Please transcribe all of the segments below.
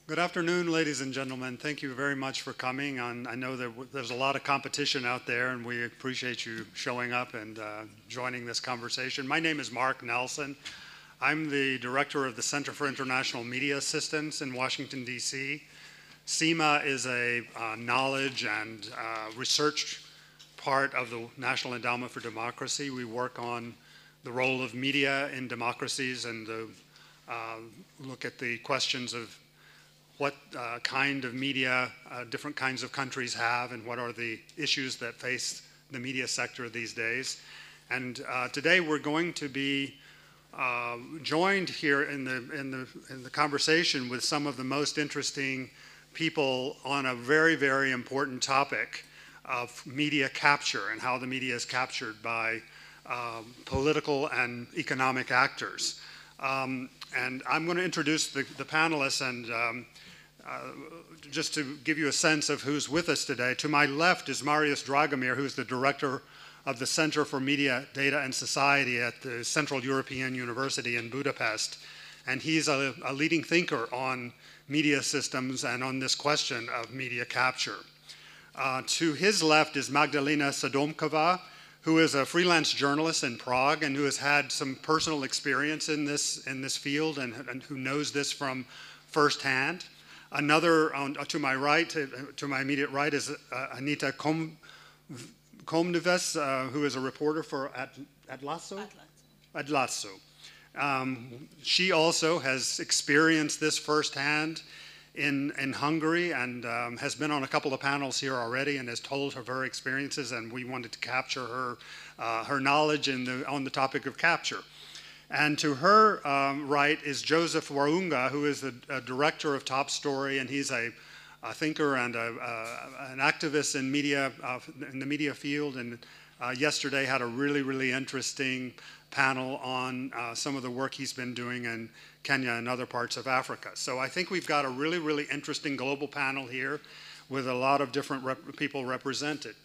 Good afternoon, ladies and gentlemen. Thank you very much for coming. I know that there's a lot of competition out there, and we appreciate you showing up and joining this conversation. My name is Mark Nelson. I'm the director of the Center for International Media Systems in Washington, D.C. CIMA is a knowledge and research part of the National Endowment for Democracy. We work on the role of media in democracies and look at the questions of what kind of media different kinds of countries have and what are the issues that face the media sector these days. And today we're going to be joined here in the conversation with some of the most interesting people on a very, very important topic of media capture and how the media is captured by political and economic actors. And I'm going to introduce the panelists and just to give you a sense of who's with us today. To my left is Marius Dragomir, who's the director of the Center for Media, Data and Society at the Central European University in Budapest. And he's a leading thinker on media systems and on this question of media capture. To his left is Magdalena Sodomkova, who is a freelance journalist in Prague and who has had some personal experience in this field and who knows this from firsthand. Another, to my right, to my immediate right, is Anita Komneves, who is a reporter for Adlasso. She also has experienced this firsthand in Hungary and has been on a couple of panels here already and has told of her experiences, and we wanted to capture her knowledge on the topic of capture. And to her right is Joseph Warunga, who is the director of Top Story, and he's a thinker and an activist in media, in the media field. And yesterday had a really, really interesting panel on some of the work he's been doing in Kenya and other parts of Africa. So I think we've got a really, really interesting global panel here with a lot of different people represented.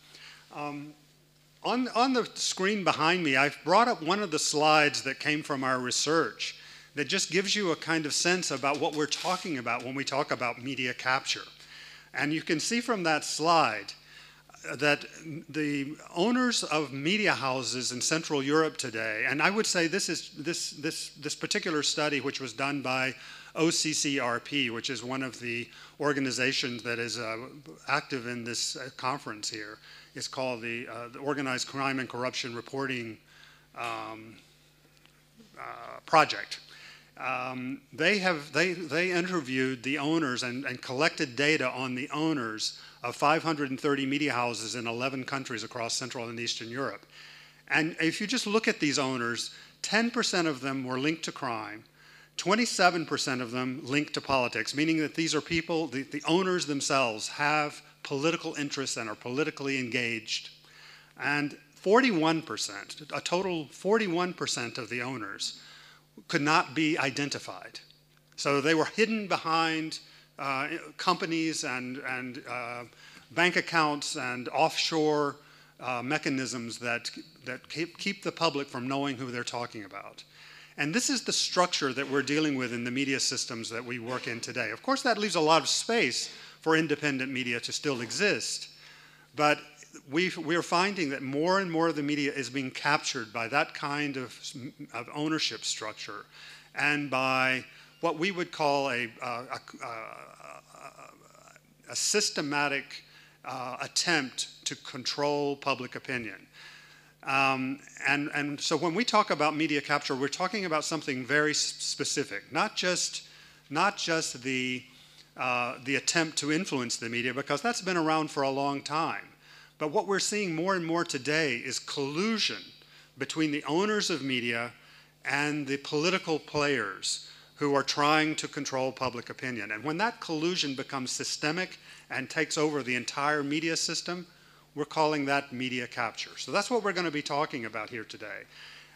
On the screen behind me, I've brought up one of the slides that came from our research that just gives you a kind of sense about what we're talking about when we talk about media capture. And you can see from that slide that the owners of media houses in Central Europe today, and I would say this particular study, which was done by OCCRP, which is one of the organizations that is active in this conference here, is called the Organized Crime and Corruption Reporting Project. They interviewed the owners and collected data on the owners of 530 media houses in 11 countries across Central and Eastern Europe. And if you just look at these owners, 10% of them were linked to crime, 27% of them linked to politics, meaning that these are people, the owners themselves have political interests and are politically engaged. And 41%, a total 41% of the owners could not be identified. So they were hidden behind companies and bank accounts and offshore mechanisms that keep the public from knowing who they're talking about. And this is the structure that we're dealing with in the media systems that we work in today. Of course, that leaves a lot of space for independent media to still exist, but we're finding that more and more of the media is being captured by that kind of ownership structure and by what we would call a systematic attempt to control public opinion. And so when we talk about media capture, we're talking about something very specific, not just the attempt to influence the media, because that's been around for a long time. But what we're seeing more and more today is collusion between the owners of media and the political players who are trying to control public opinion. And when that collusion becomes systemic and takes over the entire media system, we're calling that media capture. So that's what we're going to be talking about here today.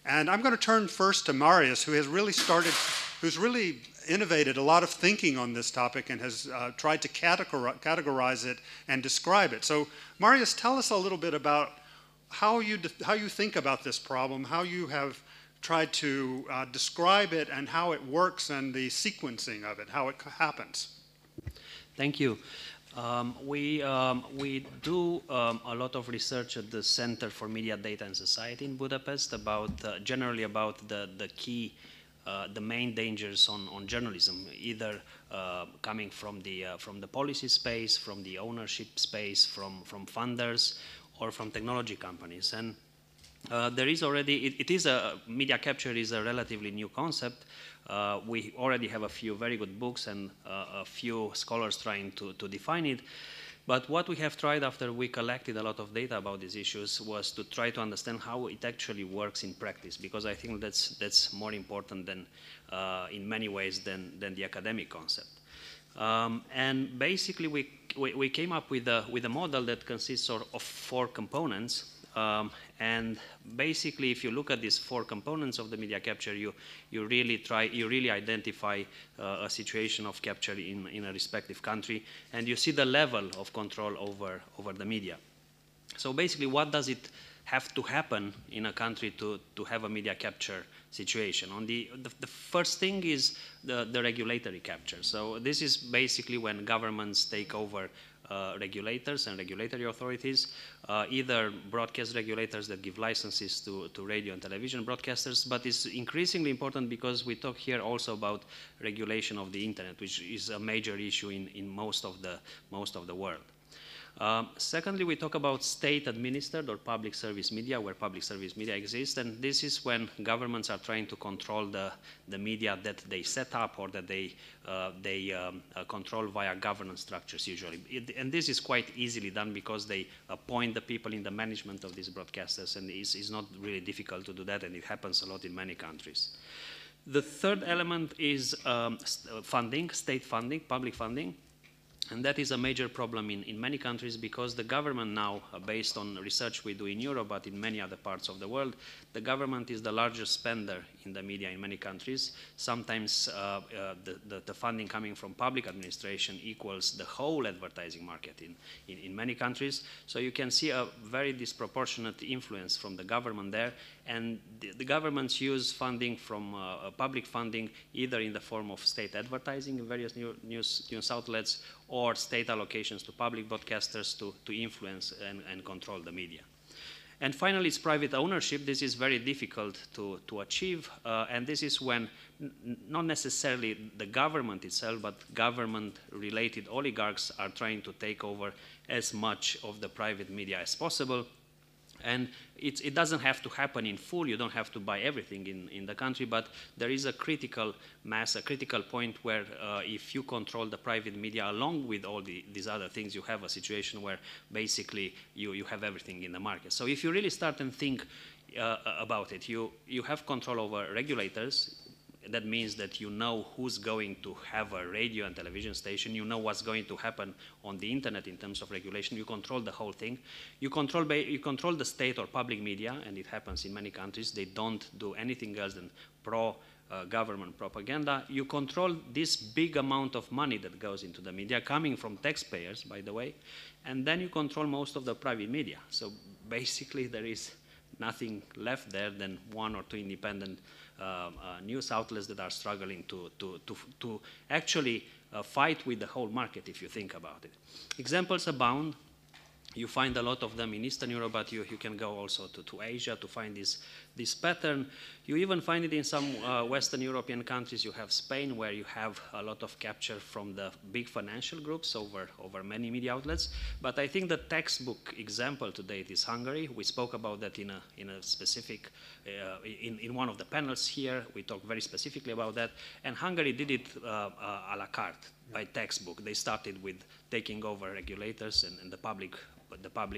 And I'm going to turn first to Marius, who's really innovated a lot of thinking on this topic and has tried to categorize it and describe it. So Marius, tell us a little bit about how you think about this problem, how you have tried to describe it and how it works and the sequencing of it, how it happens. Thank you. We do a lot of research at the Center for Media, Data and Society in Budapest about generally about the key, the main dangers on journalism, either coming from the policy space, from the ownership space, from funders, or from technology companies. And there is already, media capture is a relatively new concept. We already have a few very good books and a few scholars trying to define it. But what we have tried after we collected a lot of data about these issues was to try to understand how it actually works in practice, because I think that's more important than, in many ways, than the academic concept. And basically, we came up with a model that consists of 4 components. And basically, if you look at these 4 components of the media capture, you really identify a situation of capture in a respective country, and you see the level of control over the media. So basically, what does it have to happen in a country to have a media capture situation? The first thing is the regulatory capture. So this is basically when governments take over regulators and regulatory authorities, either broadcast regulators that give licenses to radio and television broadcasters, but it's increasingly important because we talk here also about regulation of the internet, which is a major issue in most of the world. Secondly, we talk about state-administered or public service media, where public service media exists, and this is when governments are trying to control the media that they set up or that they control via governance structures usually. And this is quite easily done because they appoint the people in the management of these broadcasters, and it's not really difficult to do that, and it happens a lot in many countries. The third element is funding, state funding, public funding. And that is a major problem in many countries because the government now, based on research we do in Europe, but in many other parts of the world, the government is the largest spender in the media in many countries. Sometimes the funding coming from public administration equals the whole advertising market in many countries. So you can see a very disproportionate influence from the government there. And the governments use funding from public funding either in the form of state advertising in various news outlets or state allocations to public broadcasters to influence and control the media. And finally, it's private ownership. This is very difficult to achieve, and this is when not necessarily the government itself, but government-related oligarchs are trying to take over as much of the private media as possible. And it doesn't have to happen in full. You don't have to buy everything in the country, but there is a critical mass, a critical point where if you control the private media along with all these other things, you have a situation where basically you have everything in the market. So if you really start and think about it, you have control over regulators. That means that you know who's going to have a radio and television station. You know what's going to happen on the internet in terms of regulation. You control the whole thing. You control the state or public media, and it happens in many countries. They don't do anything else than pro-government propaganda. You control this big amount of money that goes into the media, coming from taxpayers, by the way, and then you control most of the private media. So basically there is nothing left there than 1 or 2 independent news outlets that are struggling to actually fight with the whole market, if you think about it. Examples abound. You find a lot of them in Eastern Europe, but you can go also to Asia to find this pattern. You even find it in some Western European countries. You have Spain, where you have a lot of capture from the big financial groups over many media outlets. But I think the textbook example to date is Hungary. We spoke about that in a specific, in one of the panels here. We talked very specifically about that. And Hungary did it a la carte, by textbook. They started with taking over regulators and the public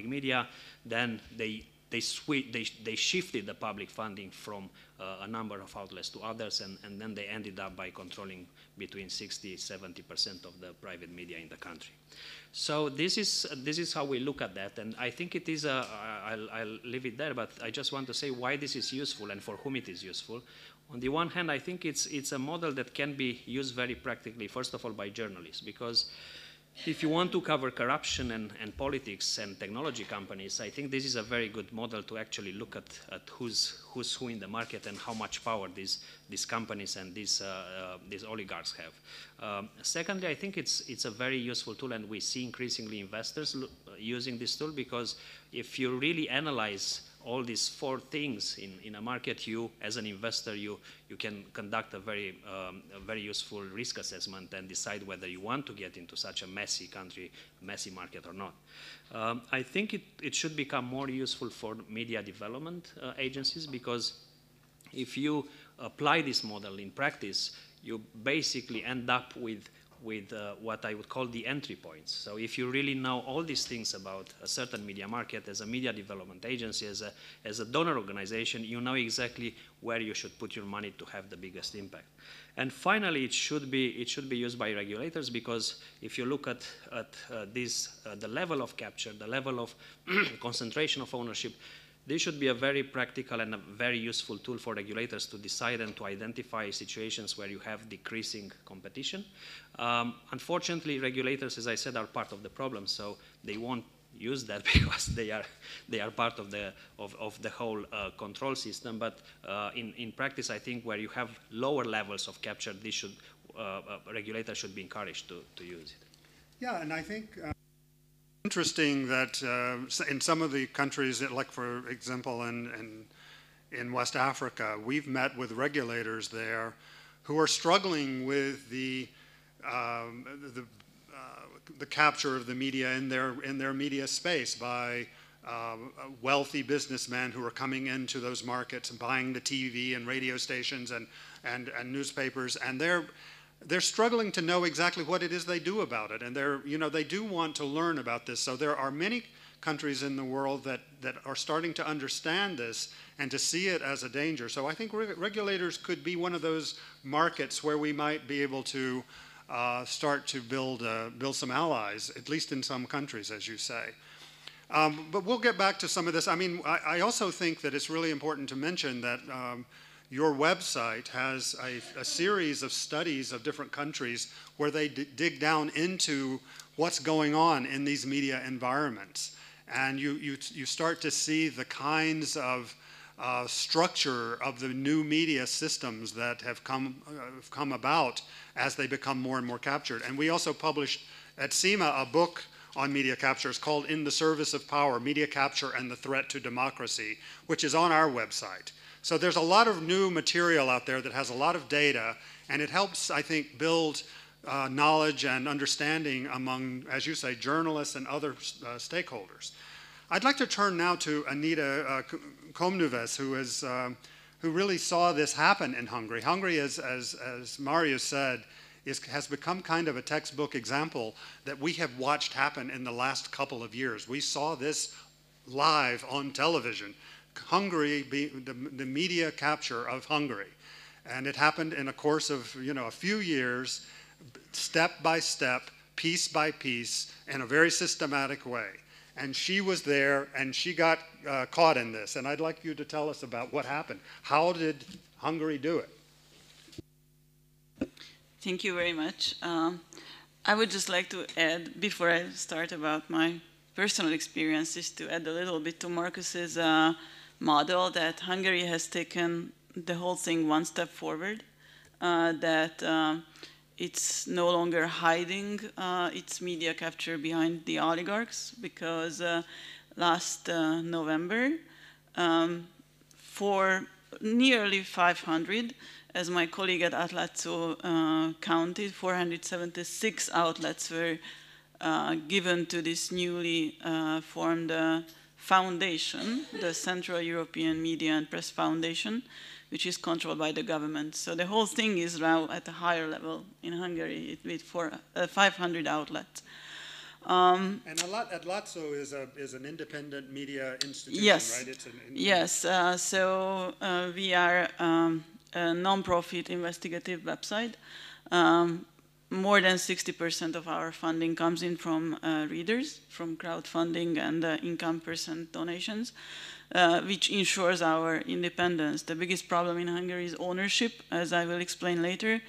media. Then they shifted the public funding from a number of outlets to others, and then they ended up by controlling between 60–70% of the private media in the country. So this is how we look at that, and I think it is I'll leave it there, but I just want to say why this is useful and for whom it is useful. On the one hand, I think it's a model that can be used very practically, first of all, by journalists, because if you want to cover corruption and politics and technology companies, I think this is a very good model to actually look at who's who in the market and how much power these companies and these oligarchs have. Secondly, I think it's a very useful tool, and we see increasingly investors using this tool, because if you really analyze all these four things in a market, you, as an investor, you can conduct a very useful risk assessment and decide whether you want to get into such a messy country, messy market or not. I think it should become more useful for media development agencies, because if you apply this model in practice, you basically end up with what I would call the entry points. So if you really know all these things about a certain media market, as a media development agency, as a donor organization, you know exactly where you should put your money to have the biggest impact. And finally, it should be used by regulators, because if you look at the level of capture, the level of concentration of ownership, this should be a very practical and a very useful tool for regulators to decide and to identify situations where you have decreasing competition. Unfortunately, regulators, as I said, are part of the problem, so they won't use that because they are part of the whole control system. But in practice, I think where you have lower levels of capture, this regulators should be encouraged to use it. Yeah, and I think interesting that in some of the countries, like for example in West Africa, we've met with regulators there who are struggling with the capture of the media in their media space by wealthy businessmen who are coming into those markets and buying the TV and radio stations and newspapers, and they're struggling to know exactly what it is they do about it, and they do want to learn about this. So there are many countries in the world that are starting to understand this and to see it as a danger. So I think regulators could be one of those markets where we might be able to start to build some allies, at least in some countries, as you say. But we'll get back to some of this. I mean, I also think that it's really important to mention that your website has a series of studies of different countries where they dig down into what's going on in these media environments. And you start to see the kinds of structure of the new media systems that have come about as they become more and more captured. And we also published at CIMA a book on media capture. It's called In the Service of Power, Media Capture and the Threat to Democracy, which is on our website. So there's a lot of new material out there that has a lot of data, and it helps, I think, build knowledge and understanding among, as you say, journalists and other stakeholders. I'd like to turn now to Anita Komnuves, who really saw this happen in Hungary. Hungary, as Mario said, has become kind of a textbook example that we have watched happen in the last couple of years. We saw this live on television. Hungary, the media capture of Hungary. And it happened in a course of a few years, step by step, piece by piece, in a very systematic way. And she was there, and she got caught in this. And I'd like you to tell us about what happened. How did Hungary do it? Thank you very much. I would just like to add, before I start about my personal experiences, to add a little bit to Marcus's model, that Hungary has taken the whole thing one step forward, that it's no longer hiding its media capture behind the oligarchs, because last November, for nearly 500, as my colleague at Atlátszó counted, 476 outlets were given to this newly formed foundation, the Central European Media and Press Foundation, which is controlled by the government. So the whole thing is now at a higher level in Hungary with 500 outlets. And Atlátszó is an independent media institution, yes. Right? It's yes. So we are a non-profit investigative website. More than 60% of our funding comes in from readers, from crowdfunding and income percent donations, which ensures our independence. The biggest problem in Hungary is ownership, as I will explain later.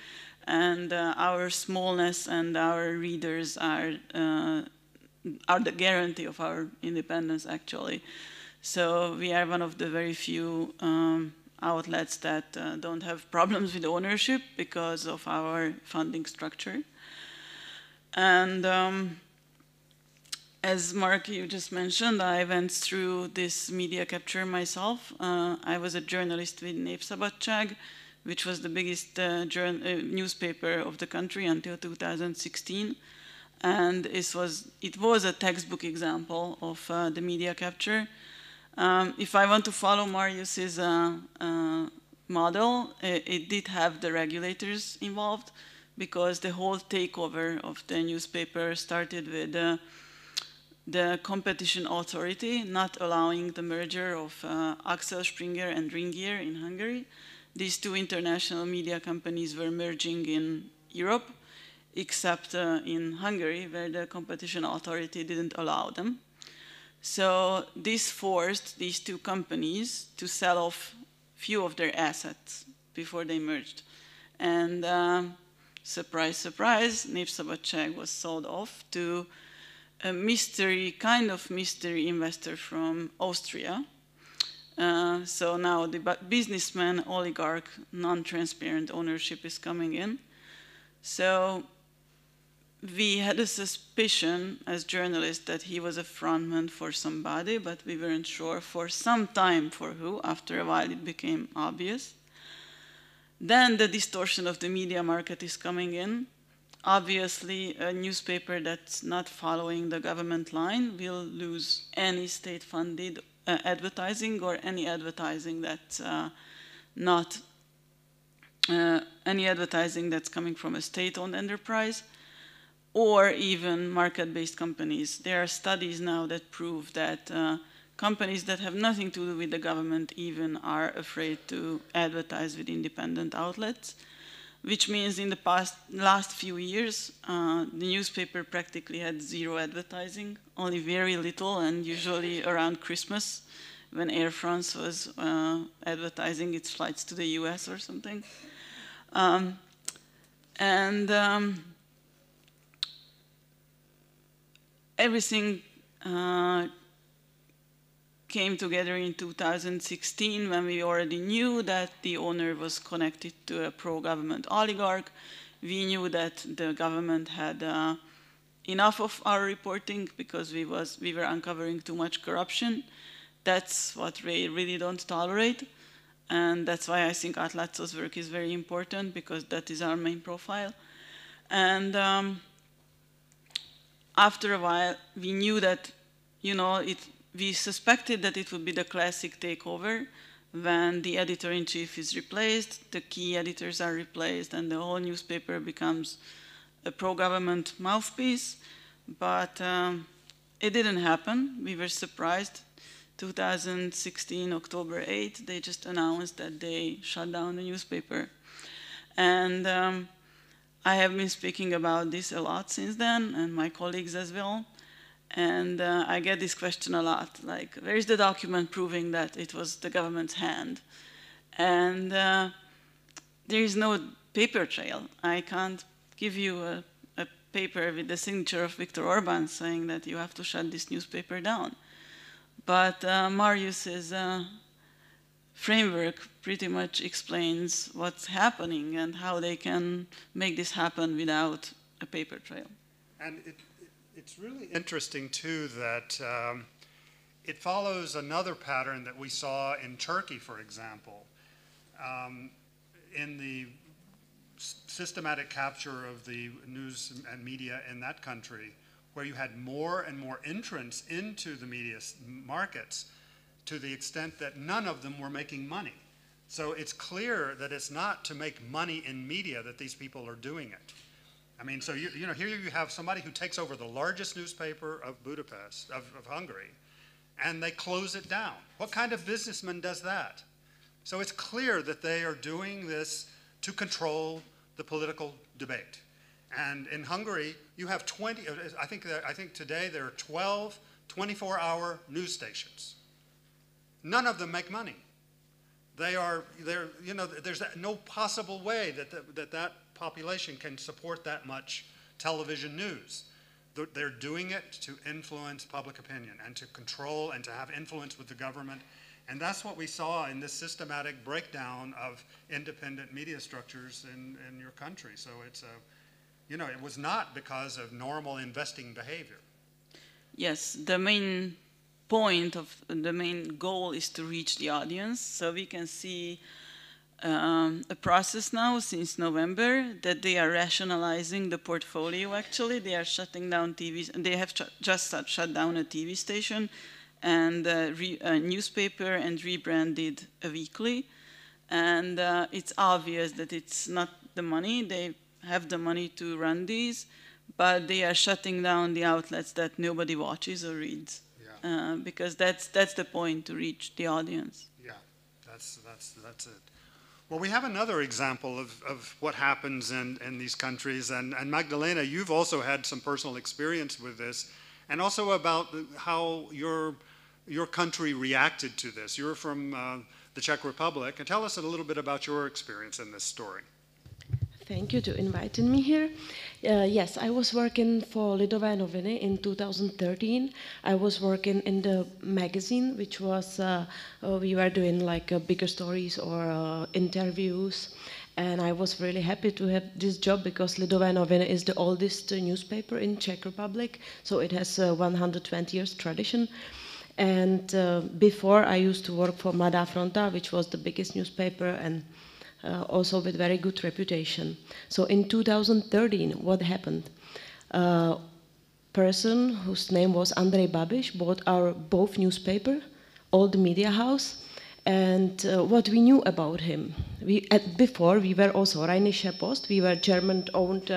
and our smallness and our readers are the guarantee of our independence, actually. So we are one of the very few outlets that don't have problems with ownership because of our funding structure. And as Mark, you just mentioned, I went through this media capture myself. I was a journalist with Népszabadság, which was the biggest newspaper of the country until 2016. And it was a textbook example of the media capture. If I want to follow Marius's model, it did have the regulators involved, because the whole takeover of the newspaper started with the competition authority not allowing the merger of Axel Springer and Ringier in Hungary. These two international media companies were merging in Europe, except in Hungary, where the competition authority didn't allow them. So this forced these two companies to sell off few of their assets before they merged. And surprise, surprise, Népszabadság was sold off to a kind of mystery investor from Austria. So now the businessman, oligarch, non-transparent ownership is coming in. So we had a suspicion as journalists that he was a frontman for somebody, but we weren't sure for some time for who. After a while it became obvious. Then the distortion of the media market is coming in. Obviously, a newspaper that's not following the government line will lose any state-funded advertising, or any advertising that's any advertising that's coming from a state-owned enterprise, or even market-based companies. There are studies now that prove that companies that have nothing to do with the government even are afraid to advertise with independent outlets, which means in the last few years, the newspaper practically had zero advertising, only very little, and usually around Christmas, when Air France was advertising its flights to the US or something. Everything came together in 2016, when we already knew that the owner was connected to a pro-government oligarch. We knew that the government had enough of our reporting because we were uncovering too much corruption. That's what they really don't tolerate. And that's why I think Átlátszó's work is very important, because that is our main profile. And after a while, we knew that, we suspected that it would be the classic takeover when the editor-in-chief is replaced, the key editors are replaced, and the whole newspaper becomes a pro-government mouthpiece. But it didn't happen. We were surprised. 2016, October 8, they just announced that they shut down the newspaper. And I have been speaking about this a lot since then, and my colleagues as well. And I get this question a lot, like, where is the document proving that it was the government's hand? And there is no paper trail. I can't give you a paper with the signature of Viktor Orbán saying that you have to shut this newspaper down. But Marius's framework pretty much explains what's happening and how they can make this happen without a paper trail. And it's really interesting, too, that it follows another pattern that we saw in Turkey, for example. In the systematic capture of the news and media in that country, where you had more and more entrants into the media markets, to the extent that none of them were making money. So it's clear that it's not to make money in media that these people are doing it. I mean, so here you have somebody who takes over the largest newspaper of Budapest, of Hungary, and they close it down. What kind of businessman does that? So it's clear that they are doing this to control the political debate. And in Hungary, you have 20, I think today there are 12 24-hour news stations. None of them make money. you know, there's no possible way that population can support that much television news. They're doing it to influence public opinion and to control and to have influence with the government. And that's what we saw in this systematic breakdown of independent media structures in your country. So it's you know, it was not because of normal investing behavior. Yes, the main point of the main goal is to reach the audience. So we can see a process now since November that they are rationalizing the portfolio. Actually, they are shutting down TVs, and they have just shut down a TV station and a newspaper and rebranded a weekly. And it's obvious that it's not the money. They have the money to run these, but they are shutting down the outlets that nobody watches or reads. Yeah. Because that's the point, to reach the audience. Yeah, that's it. Well, we have another example of what happens in these countries, and Magdalena, you've also had some personal experience with this, and also about how your country reacted to this. You're from the Czech Republic, and tell us a little bit about your experience in this story. Thank you for inviting me here. Yes, I was working for Lidové noviny in 2013. I was working in the magazine, which was, we were doing like bigger stories or interviews. And I was really happy to have this job because Lidové noviny is the oldest newspaper in Czech Republic. So it has 120 years tradition. And before I used to work for Mladá fronta, which was the biggest newspaper and also with very good reputation. So in 2013, what happened? A person whose name was Andrej Babiš bought our both newspaper, old media house, and what we knew about him. Before, we were also Rheinische Post, we were German-owned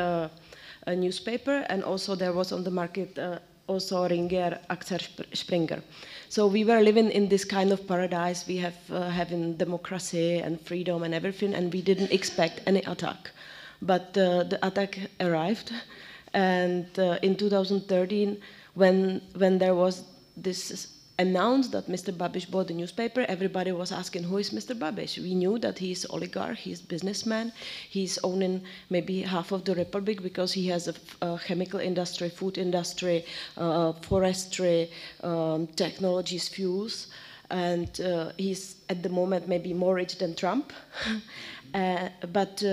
newspaper, and also there was on the market also Ringer, Axel Springer. So we were living in this kind of paradise. We have having democracy and freedom and everything, and we didn't expect any attack. But the attack arrived, and in 2013, when there was this announced that Mr. Babiš bought the newspaper, everybody was asking, who is Mr. Babiš? We knew that he's oligarch, he's businessman, he's owning maybe half of the republic because he has a chemical industry, food industry, forestry, technologies, fuels, and he's at the moment maybe more rich than Trump. But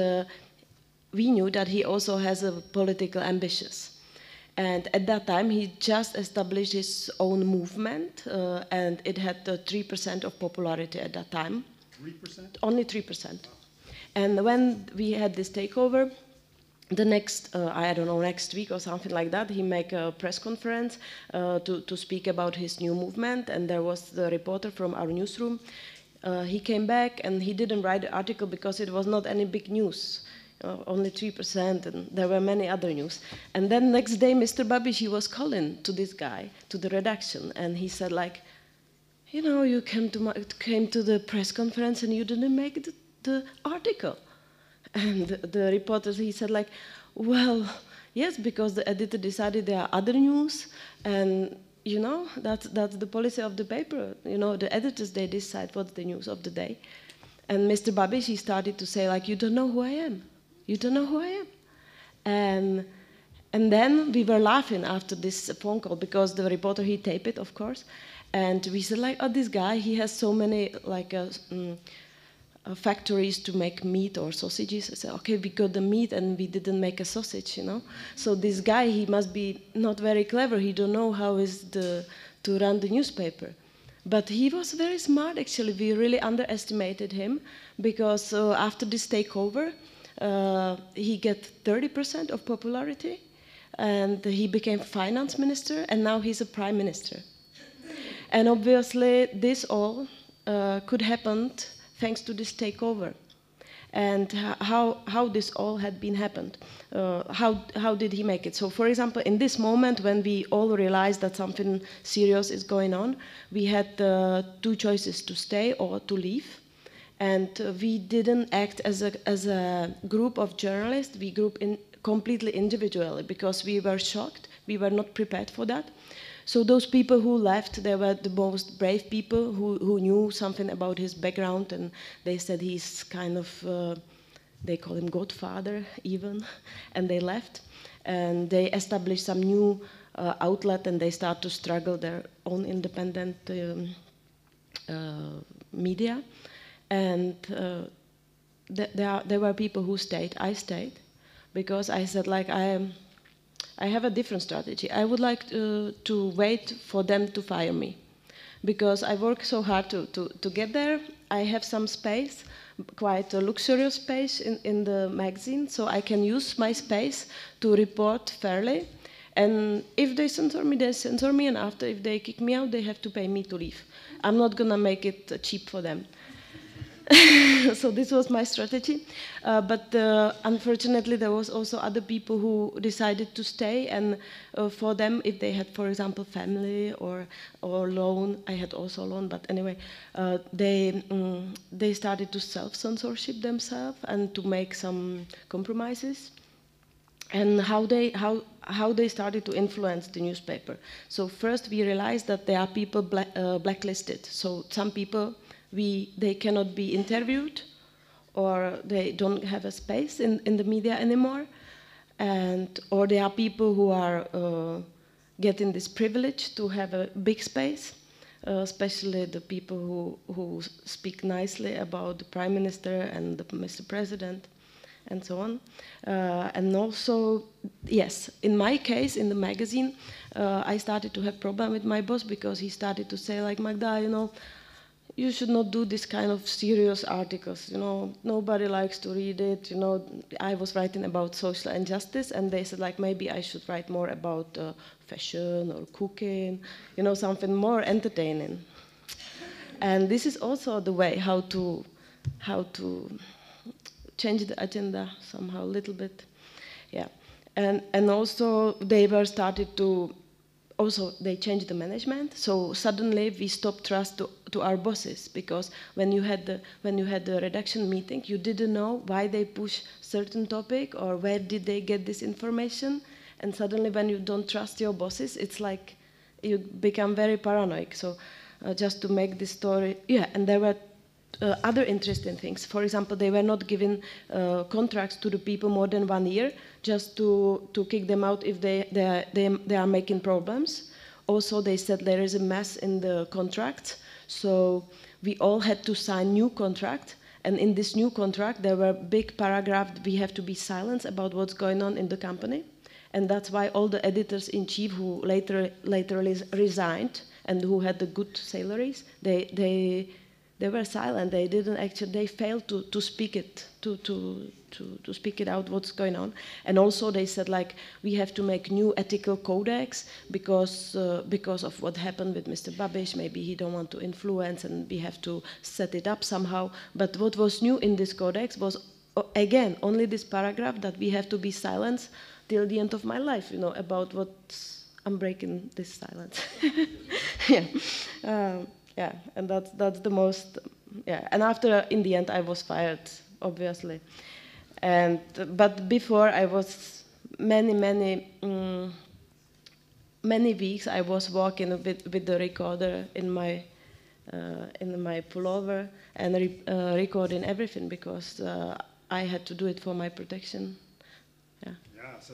we knew that he also has a political ambitions. And at that time, he just established his own movement, and it had 3% of popularity at that time. 3%? Only 3%. And when we had this takeover, the next, I don't know, next week or something like that, he made a press conference to speak about his new movement, and there was the reporter from our newsroom. He came back, and he didn't write the article because it was not any big news. Only 3%, and there were many other news. And then next day, Mr. Babiš, he was calling to this guy, to the redaction, and he said like, you know, you came to the press conference and you didn't make the article. And the reporter, he said like, well, yes, because the editor decided there are other news, and you know, that's the policy of the paper. You know, the editors, they decide what's the news of the day. And Mr. Babiš, he started to say like, you don't know who I am. You don't know who I am. And then we were laughing after this phone call because the reporter, he taped it, of course. And we said like, oh, this guy, he has so many like factories to make meat or sausages. I said, okay, we got the meat and we didn't make a sausage, you know. So this guy, he must be not very clever. He don't know how is to run the newspaper. But he was very smart, actually. We really underestimated him because after this takeover, he get 30% of popularity, and he became finance minister, and now he's a prime minister. And obviously, this all could happen thanks to this takeover. And how this all had been happened. How did he make it? So, for example, in this moment when we all realized that something serious is going on, we had two choices: to stay or to leave. And we didn't act as a group of journalists. We grouped in completely individually because we were shocked. We were not prepared for that. So those people who left, they were the most brave people who knew something about his background, and they said he's kind of, they call him Godfather even, and they left. And they established some new outlet, and they start to struggle their own independent media. And there were people who stayed. I stayed because I said, like, I have a different strategy. I would like to wait for them to fire me, because I work so hard to get there. I have some space, quite a luxurious space in the magazine, so I can use my space to report fairly. And if they censor me, they censor me, and after, if they kick me out, they have to pay me to leave. I'm not gonna make it cheap for them. So this was my strategy, but unfortunately there was also other people who decided to stay, and for them, if they had, for example, family or loan, I had also a loan, but anyway, they started to self-censorship themselves and to make some compromises, and how they started to influence the newspaper. So first we realized that there are people blacklisted, so some people, they cannot be interviewed, or they don't have a space in the media anymore, or there are people who are getting this privilege to have a big space, especially the people who speak nicely about the Prime Minister and the Mr. President, and so on. And also, yes, in my case, in the magazine, I started to have problem with my boss, because he started to say, like, Magda, you know, you should not do this kind of serious articles, you know, nobody likes to read it, you know. I was writing about social injustice, and they said, like, maybe I should write more about fashion or cooking, you know, something more entertaining. And this is also the way how to change the agenda somehow a little bit, yeah. And also they were started to, also they changed the management, so suddenly we stopped trust to our bosses, because when you had the redaction meeting, you didn't know why they push certain topic or where did they get this information, and suddenly when you don't trust your bosses, it's like you become very paranoid. So just to make this story, yeah, and there were other interesting things. For example, they were not giving contracts to the people more than 1 year, just to kick them out if they are making problems. Also, they said there is a mess in the contract, so we all had to sign new contract. And in this new contract, there were big paragraphs, we have to be silent about what's going on in the company. And that's why all the editors-in-chief who later resigned and who had the good salaries, they were silent. They didn't actually. They failed to speak it to speak it out what's going on. And also they said, like, we have to make new ethical codex because of what happened with Mr. Babiš. Maybe he don't want to influence, and we have to set it up somehow. But what was new in this codex was again only this paragraph that we have to be silent till the end of my life. You know, about what I'm breaking this silence. Yeah. Yeah, and that's the most, yeah. And after, in the end, I was fired, obviously. But before, I was many weeks. I was walking with the recorder in my pullover and recording everything, because I had to do it for my protection. Yeah. Yeah. So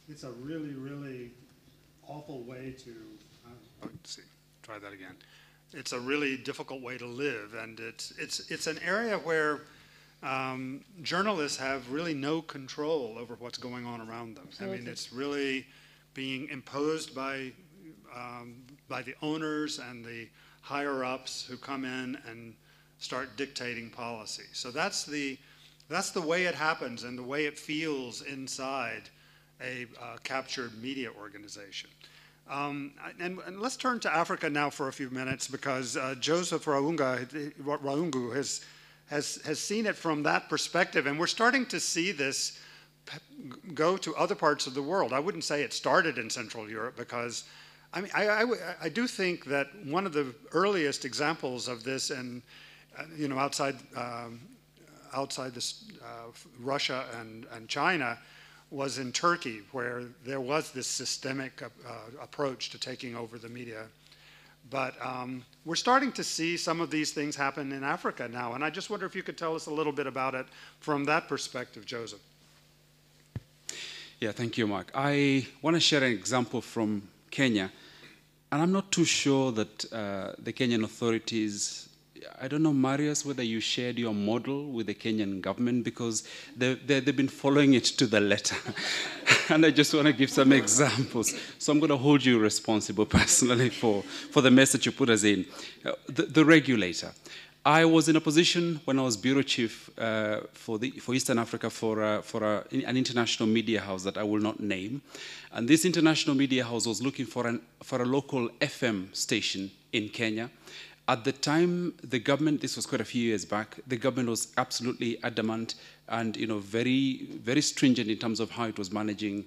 it's a really awful way to. Let's see. Try that again. It's a really difficult way to live, and it's an area where journalists have really no control over what's going on around them. Absolutely. I mean, it's really being imposed by the owners and the higher ups who come in and start dictating policy. So that's the way it happens and the way it feels inside a captured media organization. And let's turn to Africa now for a few minutes, because Joseph Raungu has seen it from that perspective, and we're starting to see this go to other parts of the world. I wouldn't say it started in Central Europe, because I mean I do think that one of the earliest examples of this, and you know, outside this Russia and China, was in Turkey, where there was this systemic approach to taking over the media. But we're starting to see some of these things happen in Africa now, and I just wonder if you could tell us a little bit about it from that perspective, Joseph. Yeah, thank you, Mark. I want to share an example from Kenya, and I'm not too sure that the Kenyan authorities, I don't know, Marius, whether you shared your model with the Kenyan government, because they've been following it to the letter. And I just want to give some examples. So I'm going to hold you responsible personally for the message you put us in. The regulator. I was in a position when I was bureau chief for Eastern Africa for an international media house that I will not name. And this international media house was looking for a local FM station in Kenya. At the time, the government, this was quite a few years back, the government was absolutely adamant and very, very stringent in terms of how it was managing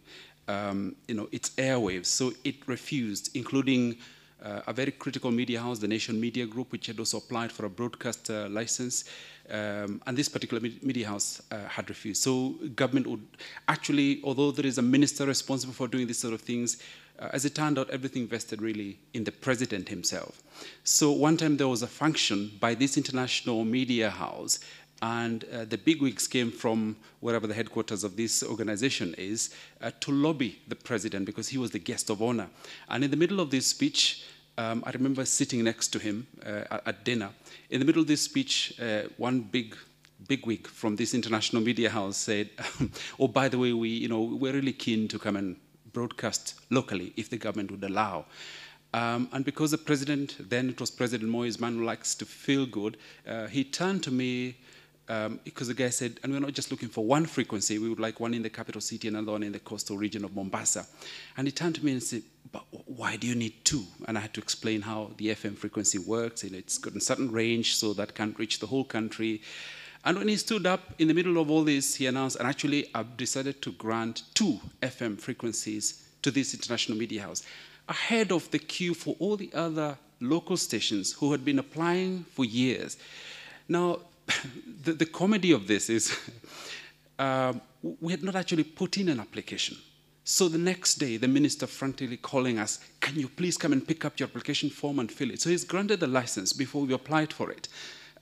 its airwaves. So it refused, including a very critical media house, the Nation Media Group, which had also applied for a broadcast license. And this particular media house had refused. So government would actually, although there is a minister responsible for doing these sort of things, as it turned out, everything vested really in the president himself. So one time there was a function by this international media house, and the bigwigs came from wherever the headquarters of this organization is to lobby the president because he was the guest of honor. And in the middle of this speech, I remember sitting next to him at dinner. In the middle of this speech, one bigwig from this international media house said, "Oh, by the way, we're really keen to come and broadcast locally if the government would allow." And because the president, then it was President Moi's man who likes to feel good, he turned to me because the guy said, "And we're not just looking for one frequency, we would like one in the capital city and another one in the coastal region of Mombasa." And he turned to me and said, "But why do you need two?" And I had to explain how the FM frequency works. It's got a certain range, so that can't reach the whole country. And when he stood up in the middle of all this, he announced, and actually I've decided to grant 2 FM frequencies to this international media house, ahead of the queue for all the other local stations who had been applying for years. Now, the comedy of this is we had not actually put in an application. So the next day, the minister frantically calling us, "Can you please come and pick up your application form and fill it?" So he's granted the license before we applied for it.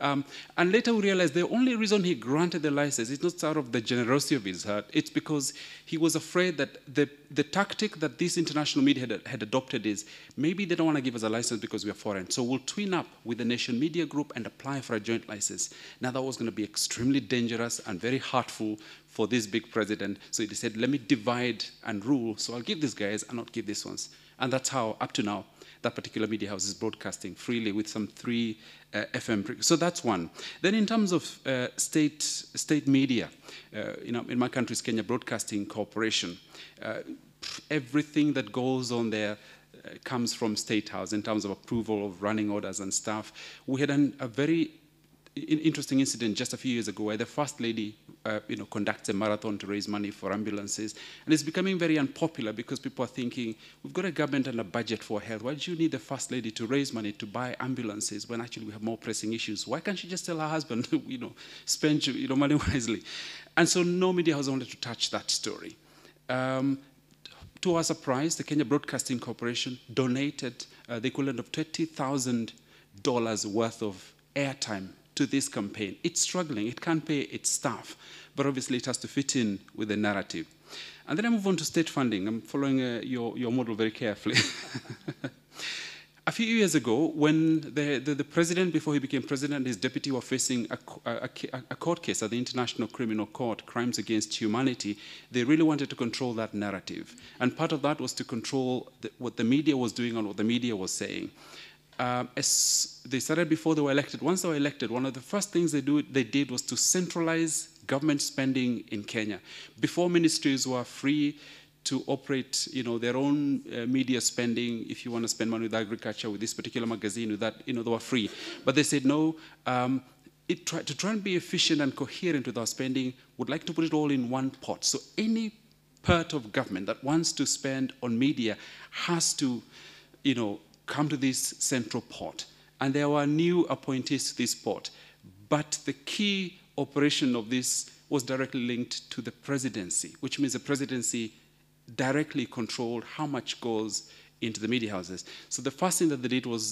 And later we realized the only reason he granted the license is not out of the generosity of his heart. It's because he was afraid that the tactic that this international media had adopted is, maybe they don't want to give us a license because we are foreign, so we'll twin up with the Nation Media Group and apply for a joint license. Now that was going to be extremely dangerous and very hurtful for this big president. So he said, "Let me divide and rule, so I'll give these guys and not give these ones." And that's how, up to now, that particular media house is broadcasting freely with some 3 FM. So that's one. Then in terms of state media, in my country's Kenya Broadcasting Corporation, everything that goes on there comes from State House in terms of approval of running orders and stuff. We had a very interesting incident just a few years ago where the First Lady conducts a marathon to raise money for ambulances. And it's becoming very unpopular because people are thinking, we've got a government and a budget for health. Why do you need the First Lady to raise money to buy ambulances when actually we have more pressing issues? Why can't she just tell her husband, spend money wisely? And so no media house wanted to touch that story. To our surprise, the Kenya Broadcasting Corporation donated the equivalent of $20,000 worth of airtime to this campaign. It's struggling, it can't pay its staff, but obviously it has to fit in with the narrative. And then I move on to state funding. I'm following your model very carefully. A few years ago, when the president, before he became president, and his deputy were facing a court case at the International Criminal Court, crimes against humanity, they really wanted to control that narrative. And part of that was to control what the media was doing and what the media was saying. As they started before they were elected. Once they were elected, one of the first things they did was to centralize government spending in Kenya. Before, ministries were free to operate, their own media spending. If you want to spend money with agriculture, with this particular magazine, with that, they were free. But they said no. To try and be efficient and coherent with our spending, would like to put it all in one pot. So any part of government that wants to spend on media has to, come to this central pot. And there were new appointees to this pot. But the key operation of this was directly linked to the presidency, which means the presidency directly controlled how much goes into the media houses. So the first thing that they did was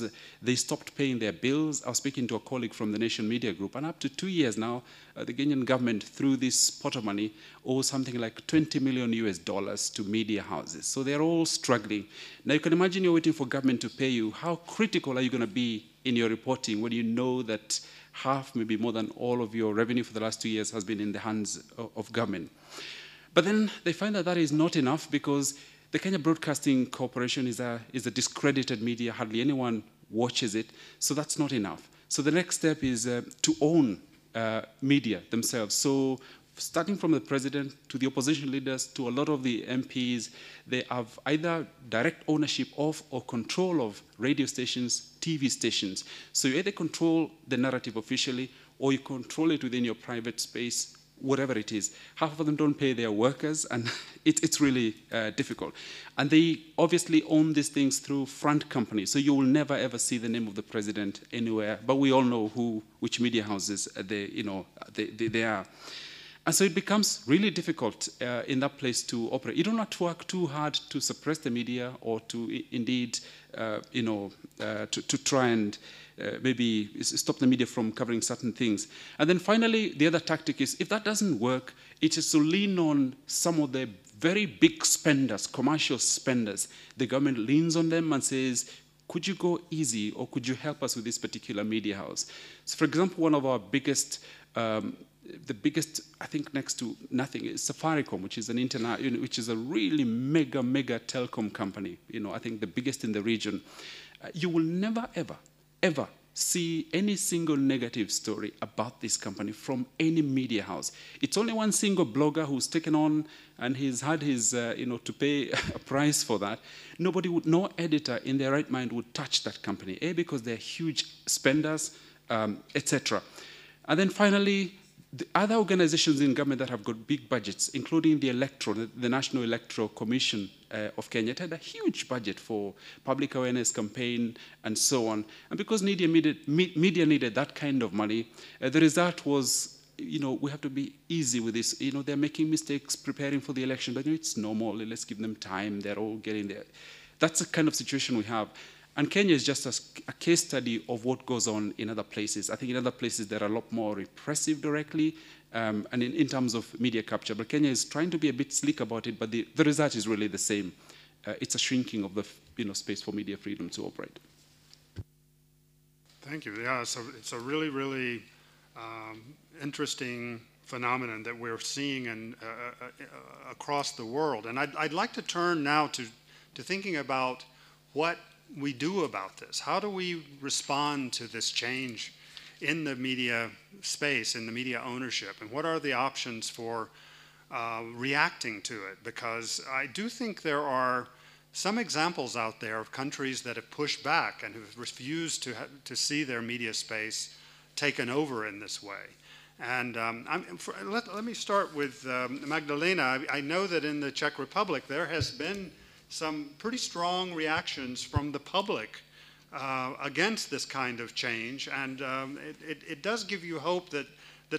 they stopped paying their bills. I was speaking to a colleague from the Nation Media Group, and up to 2 years now, the Kenyan government, through this pot of money, owes something like $20 million US to media houses. So they're all struggling. Now you can imagine you're waiting for government to pay you. How critical are you going to be in your reporting when you know that half, maybe more than all of your revenue for the last 2 years has been in the hands of government? But then they find that that is not enough, because the Kenya Broadcasting Corporation is a discredited media. Hardly anyone watches it. So that's not enough. So the next step is to own media themselves. So starting from the president to the opposition leaders to a lot of the MPs, they have either direct ownership of or control of radio stations, TV stations. So you either control the narrative officially, or you control it within your private space, whatever it is. Half of them don't pay their workers, and it's really difficult. And they obviously own these things through front companies, so you will never ever see the name of the president anywhere, but we all know which media houses they are. And so it becomes really difficult in that place to operate. You don't have to work too hard to suppress the media, or to indeed, to try and maybe stop the media from covering certain things. And then finally, the other tactic is, if that doesn't work, it is to lean on some of the very big spenders, commercial spenders. The government leans on them and says, could you go easy, or could you help us with this particular media house? So for example, one of our biggest, the biggest, I think next to nothing, is Safaricom, which is which is a really mega telecom company. I think the biggest in the region. You will never ever see any single negative story about this company from any media house. It's only one single blogger who's taken on, and he's had his, to pay a price for that. No editor in their right mind would touch that company, because they're huge spenders, etc. And then finally, the other organizations in government that have got big budgets, including the National Electoral Commission of Kenya, it had a huge budget for public awareness campaign and so on. And because media needed that kind of money, the result was, we have to be easy with this. They're making mistakes preparing for the election, but it's normal. Let's give them time. They're all getting there. That's the kind of situation we have. And Kenya is just a case study of what goes on in other places. I think in other places they're a lot more repressive directly, and in terms of media capture. But Kenya is trying to be a bit slick about it, but the result is really the same. It's a shrinking of the space for media freedom to operate. Thank you. Yeah, so it's a really interesting phenomenon that we're seeing across the world. And I'd like to turn now to thinking about what we do about this. How do we respond to this change in the media space, in the media ownership, and what are the options for reacting to it? Because I do think there are some examples out there of countries that have pushed back and have refused to see their media space taken over in this way. And let me start with Magdalena. I know that in the Czech Republic there has been some pretty strong reactions from the public against this kind of change, and it does give you hope that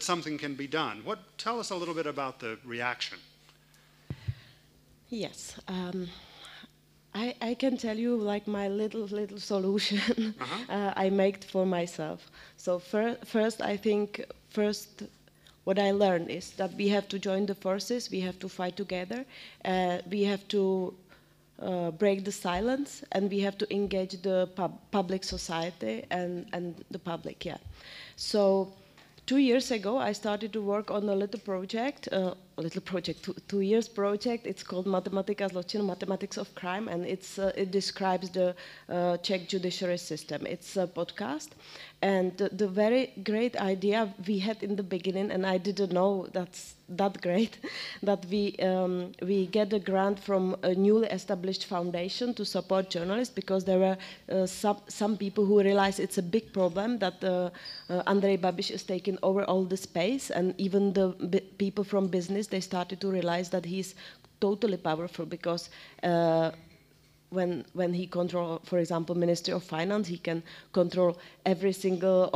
something can be done. Tell us a little bit about the reaction. Yes, I can tell you like my little solution I made for myself. So first what I learned is that we have to join the forces, we have to fight together, we have to break the silence, and we have to engage the public society and the public, yeah. So 2 years ago, I started to work on a little project, 2 years project. It's called Matematika zločinu, Mathematics of Crime, and it describes the Czech judiciary system. It's a podcast, and the very great idea we had in the beginning, and I didn't know that's that great, that we get a grant from a newly established foundation to support journalists, because there were some people who realized it's a big problem that Andrej Babiš is taking over all the space, and even the people from business, they started to realize that he's totally powerful, because when he control, for example, Ministry of Finance, he can control every single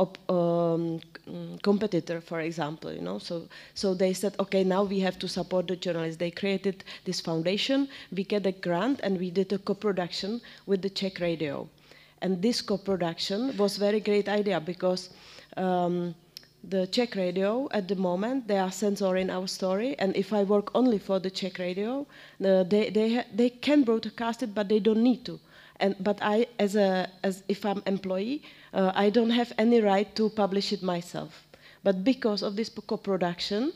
competitor, for example, you know. So they said, okay, now we have to support the journalists. They created this foundation. We get a grant, and we did a co-production with the Czech radio. And this co-production was very great idea because the Czech radio, at the moment, they are censoring our story, and if I work only for the Czech radio, they can broadcast it, but they don't need to. But I, as if I'm employee, I don't have any right to publish it myself. But because of this co-production,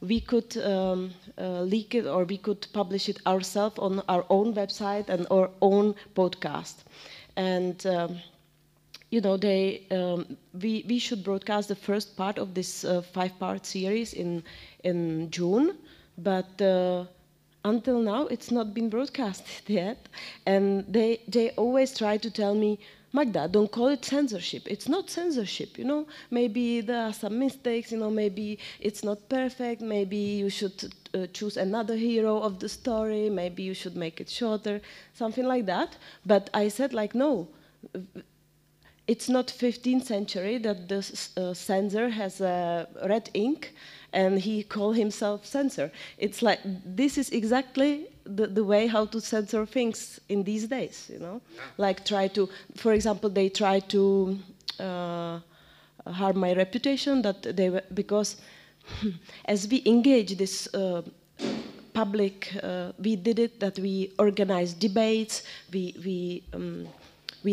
we could leak it, or we could publish it ourselves on our own website and our own podcast. And you know, we should broadcast the first part of this 5-part series in June, but until now it's not been broadcasted yet. And they always try to tell me, Magda, don't call it censorship. It's not censorship, you know. Maybe there are some mistakes, you know, maybe it's not perfect, maybe you should choose another hero of the story, maybe you should make it shorter, something like that. But I said, like, no, it's not 15th century that the censor has red ink and he call himself censor. It's like, this is exactly the way how to censor things in these days, you know? Yeah. Like try to, for example, they try to harm my reputation, that they were, because as we engage this public, we did it, that we organized debates, we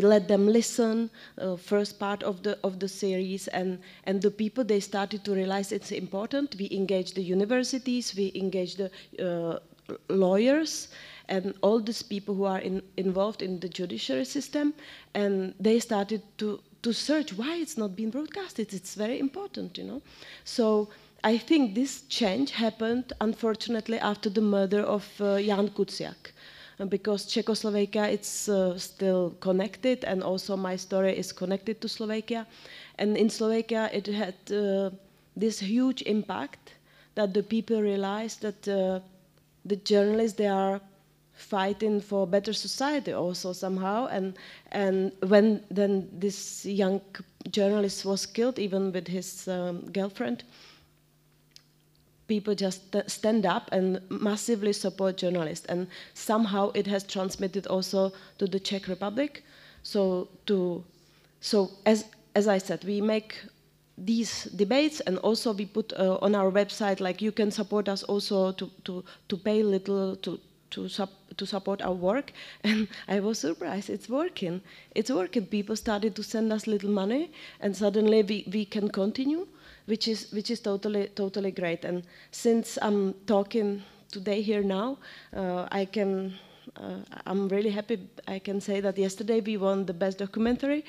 let them listen, first part of the series, and the people, they started to realize it's important. We engaged the universities, we engaged the lawyers, and all these people who are involved in the judiciary system, and they started to search why it's not being broadcasted. It's very important, you know. So I think this change happened, unfortunately, after the murder of Jan Kuciak. Because Czechoslovakia, it's still connected, and also my story is connected to Slovakia. And in Slovakia, it had this huge impact that the people realized that the journalists, they are fighting for better society also somehow. And when then this young journalist was killed, even with his girlfriend, people just stand up and massively support journalists, and somehow it has transmitted also to the Czech Republic. So as I said, we make these debates, and also we put on our website, like, you can support us also to pay little to support our work. And I was surprised, it's working. It's working. People started to send us little money, and suddenly we can continue. Which is totally great. And since I'm talking today here now, I'm really happy. I can say that yesterday we won the best documentary,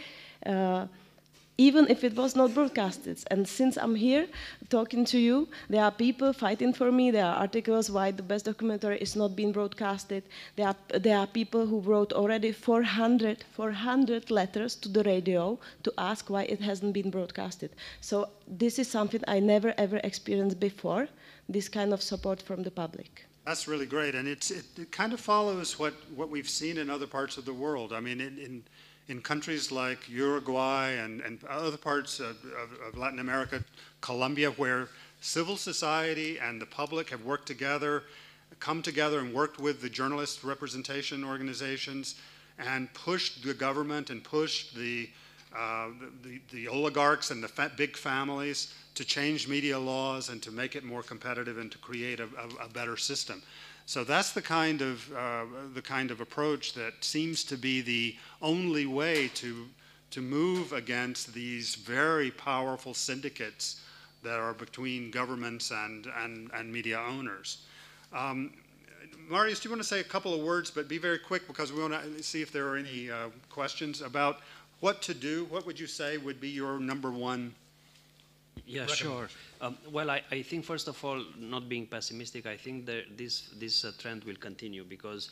even if it was not broadcasted. And since I'm here talking to you, there are people fighting for me. There are articles why the best documentary is not being broadcasted. There are people who wrote already 400 letters to the radio to ask why it hasn't been broadcasted. So this is something I never ever experienced before, this kind of support from the public. That's really great, and it kind of follows what we've seen in other parts of the world. I mean, in countries like Uruguay and other parts of Latin America, Colombia, where civil society and the public have worked together, come together and worked with the journalist representation organizations and pushed the government and pushed the oligarchs and the big families to change media laws and to make it more competitive and to create a better system. So that's the kind of approach that seems to be the only way to move against these very powerful syndicates that are between governments and media owners. Marius, do you want to say a couple of words, but be very quick, because we want to see if there are any questions about what to do? What would you say would be your number one? Yeah, sure. Well, I think, first of all, not being pessimistic, I think that this trend will continue, because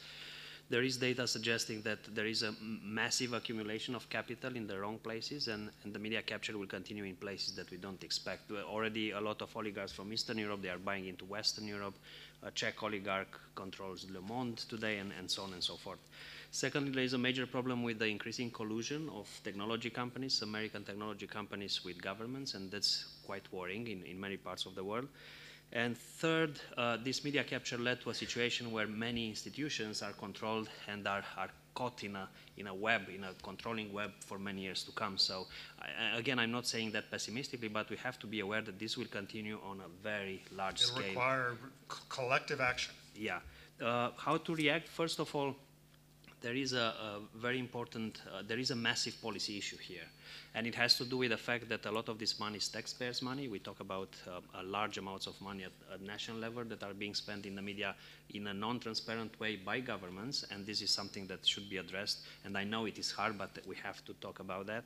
There is data suggesting that there is a massive accumulation of capital in the wrong places, and the media capture will continue in places that we don't expect. Already a lot of oligarchs from Eastern Europe, they are buying into Western Europe. A Czech oligarch controls Le Monde today, and so on and so forth. Secondly, there is a major problem with the increasing collusion of technology companies, American technology companies with governments, and that's quite worrying in many parts of the world. And third, this media capture led to a situation where many institutions are controlled and are caught in a web, in a controlling web for many years to come. So again, I'm not saying that pessimistically, but we have to be aware that this will continue on a very large scale. It'll require collective action. Yeah. How to react? First of all, there is a very important, there is a massive policy issue here. And it has to do with the fact that a lot of this money is taxpayers' money. We talk about large amounts of money at national level that are being spent in the media in a non-transparent way by governments, and this is something that should be addressed. And I know it is hard, but we have to talk about that.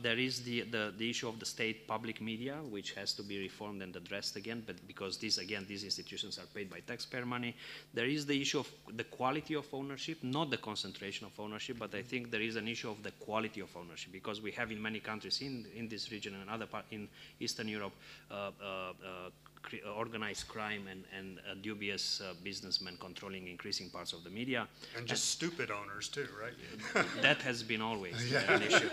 There is the issue of the state public media, which has to be reformed and addressed again, but because these institutions are paid by taxpayer money. There is the issue of the quality of ownership, not the concentration of ownership, but I think there is an issue of the quality of ownership, because we have in many countries in this region and other parts in Eastern Europe organized crime and dubious businessmen controlling increasing parts of the media. And just stupid owners too, right? That has been always an issue.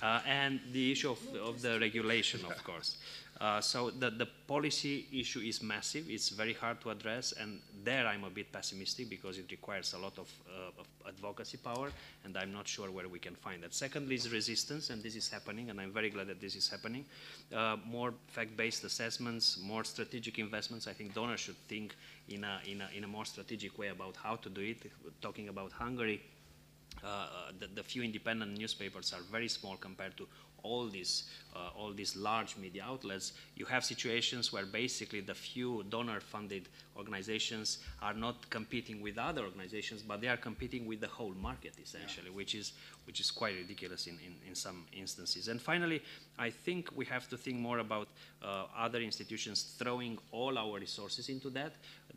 And the issue of the regulation, of course. So the policy issue is massive. It's very hard to address, and there I'm a bit pessimistic because it requires a lot of advocacy power, and I'm not sure where we can find that. Secondly is resistance, and this is happening, and I'm very glad that this is happening. More fact-based assessments, more strategic investments. I think donors should think in a more strategic way about how to do it. Talking about Hungary, the few independent newspapers are very small compared to all these large media outlets. You have situations where basically the few donor-funded organizations are not competing with other organizations, but they are competing with the whole market essentially, which is quite ridiculous in some instances. And finally, I think we have to think more about other institutions throwing all our resources into that.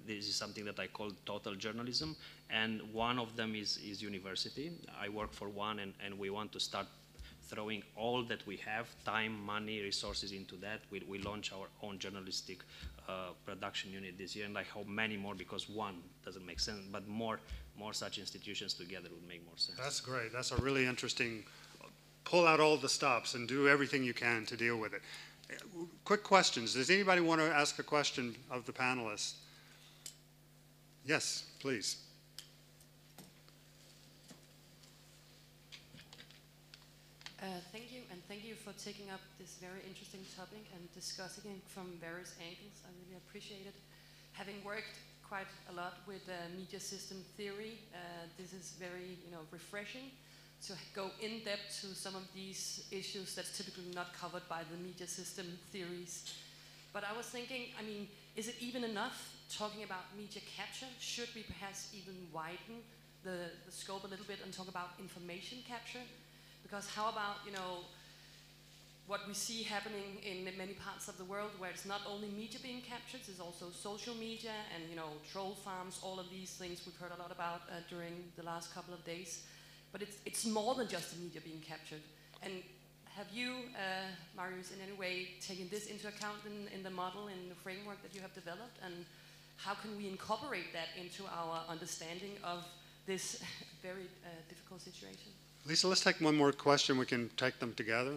This is something that I call total journalism, and one of them is university. I work for one, and we want to start throwing all that we have, time, money, resources into that. We launch our own journalistic production unit this year, and I hope many more, because one doesn't make sense, but more such institutions together would make more sense. That's great. That's a really interesting, pull out all the stops and do everything you can to deal with it. Quick questions. Does anybody want to ask a question of the panelists? Yes, please. Thank you, and thank you for taking up this very interesting topic and discussing it from various angles. I really appreciate it. Having worked quite a lot with media system theory, this is very refreshing to go in depth to some of these issues that's typically not covered by the media system theories. But I was thinking, is it even enough talking about media capture? Should we perhaps even widen the scope a little bit and talk about information capture? Because how about, what we see happening in many parts of the world, where it's not only media being captured, it's also social media and, troll farms, all of these things we've heard a lot about during the last couple of days. But it's more than just the media being captured. And have you, Marius, in any way taken this into account in the model, in the framework that you have developed? And how can we incorporate that into our understanding of this very difficult situation? Lisa, let's take one more question. We can take them together.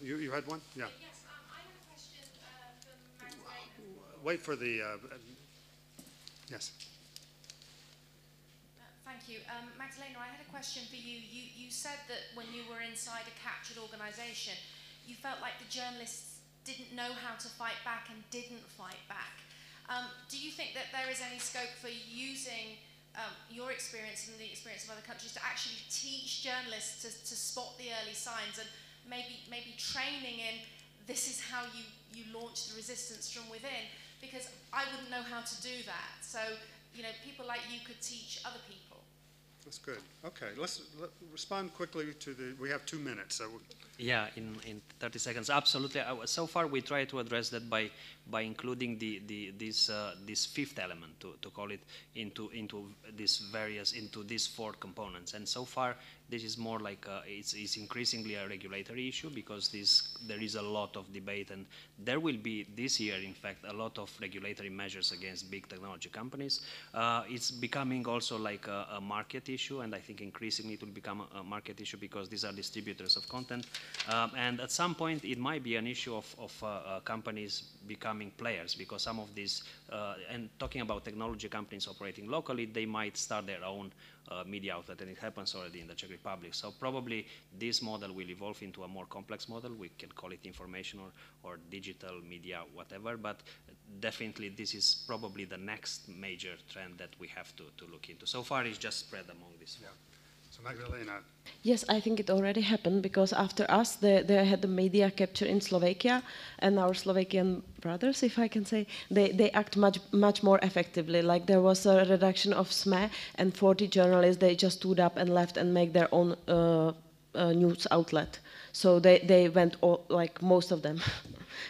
You had one? Yeah. Yes, I have a question from Magdalena. Wait for the, yes. Thank you. Magdalena, I had a question for you. You said that when you were inside a captured organisation, you felt like the journalists didn't know how to fight back and didn't fight back. Do you think that there is any scope for using your experience and the experience of other countries to actually teach journalists to spot the early signs, and maybe training in this is how you launch the resistance from within? Because I wouldn't know how to do that. So, people like you could teach other people. That's good. Okay, let's respond quickly to we have 2 minutes. So. Yeah, in 30 seconds, absolutely. So far, we try to address that by including this fifth element, to call it, into these 4 components. And so far, this is more like it's increasingly a regulatory issue, because there is a lot of debate, and there will be this year, in fact, a lot of regulatory measures against big technology companies. It's becoming also like a market issue, and I think increasingly it will become a market issue because these are distributors of content. And at some point, it might be an issue of companies becoming players, because some of these, and talking about technology companies operating locally, they might start their own media outlet, and it happens already in the Czech Republic. So probably this model will evolve into a more complex model. We can call it information or digital media, whatever, but definitely this is probably the next major trend that we have to look into. So far, it's just spread among these. Yeah. So Magdalena. Yes, I think it already happened, because after us, they had the media capture in Slovakia, and our Slovakian brothers, if I can say, they act much more effectively. Like, there was a reduction of SME, and 40 journalists, they just stood up and left and make their own news outlet. So they went, like most of them,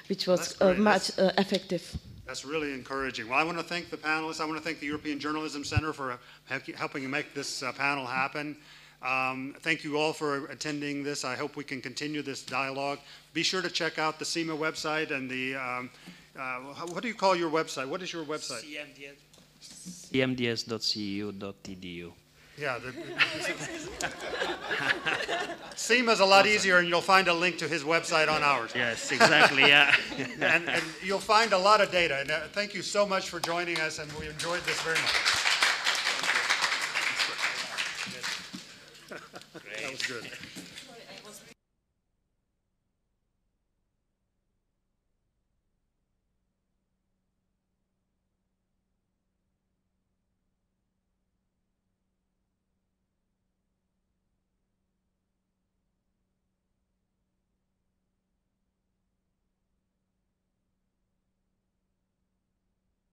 which was much effective. That's really encouraging. Well, I want to thank the panelists. I want to thank the European Journalism Center for helping make this panel happen. Thank you all for attending this. I hope we can continue this dialogue. Be sure to check out the CIMA website and the, what do you call your website? What is your website? cmds.cu.edu. Yeah. CIMA's a lot easier, and you'll find a link to his website on ours. Yes, exactly, yeah. and you'll find a lot of data. And thank you so much for joining us, and we enjoyed this very much. That was good.